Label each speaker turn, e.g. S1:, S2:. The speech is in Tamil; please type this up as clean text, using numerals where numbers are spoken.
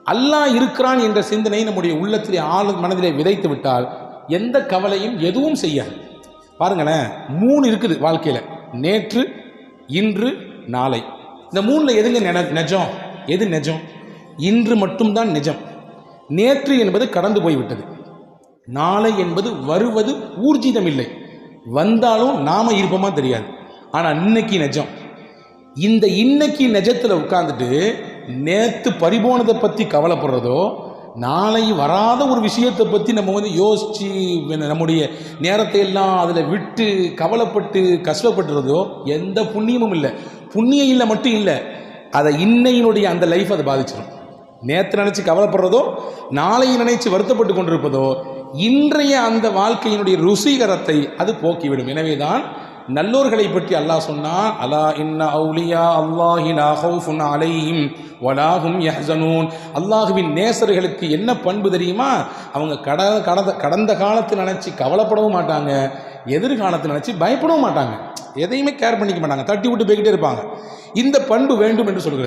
S1: அல்லாஹ் இருக்கிறான் என்ற சிந்தனை நம்முடைய உள்ளத்திலே மனதிலே விதைத்து விட்டால் எந்த கவலையும் எதுவும் செய்யாது. பாருங்களேன், 3 இருக்குது வாழ்க்கையில்: நேற்று, இன்று, நாளை. இந்த 3ல் எதுங்க நிஜம்? எது நிஜம்? இன்று மட்டும்தான் நிஜம். நேற்று என்பது கடந்து போய்விட்டது. நாளை என்பது வருவது ஊர்ஜிதம் இல்லை, வந்தாலும் நாம இருப்போமா தெரியாது. ஆனால் இன்னைக்கு நிஜம். இந்த இன்னைக்கு நிஜத்தில் உட்கார்ந்துட்டு நேற்று பறிபோனதை பற்றி கவலைப்படுறதோ, நாளை வராத ஒரு விஷயத்தை பற்றி நம்ம யோசித்து நம்முடைய நேரத்தை எல்லாம் அதில் விட்டு கவலைப்பட்டு கஷ்டப்பட்டுறதோ எந்த புண்ணியமும் இல்லை. புண்ணியம் இல்லை மட்டும் இல்லை, அதை இன்னையினுடைய அந்த லைஃப் அதை பாதிச்சிடும். நேற்று நினச்சி கவலைப்படுறதோ, நாளையை நினைச்சு வருத்தப்பட்டு கொண்டிருப்பதோ இன்றைய அந்த வாழ்க்கையினுடைய ருசிகரத்தை அது போக்கிவிடும். எனவேதான் நல்லோர்களை பற்றி அல்லாஹ் சொன்னான், அலா இன்ன அவுலியா அல்லாஹி லா ஹவுஃபுன் அலைஹிம் வலா ஹும் யஹ்ஸனூன். அல்லாஹுவின் நேசர்களுக்கு என்ன பண்பு தெரியுமா? அவங்க கடந்த காலத்தை நினச்சி கவலைப்படவும் மாட்டாங்க, எதிர்காலத்தை நினச்சி பயப்படவும் மாட்டாங்க, எதையுமே கேர் பண்ணிக்க மாட்டாங்க, தட்டி விட்டு போய்கிட்டே இருப்பாங்க. இந்த பண்பு வேண்டும் என்று சொல்கிறது.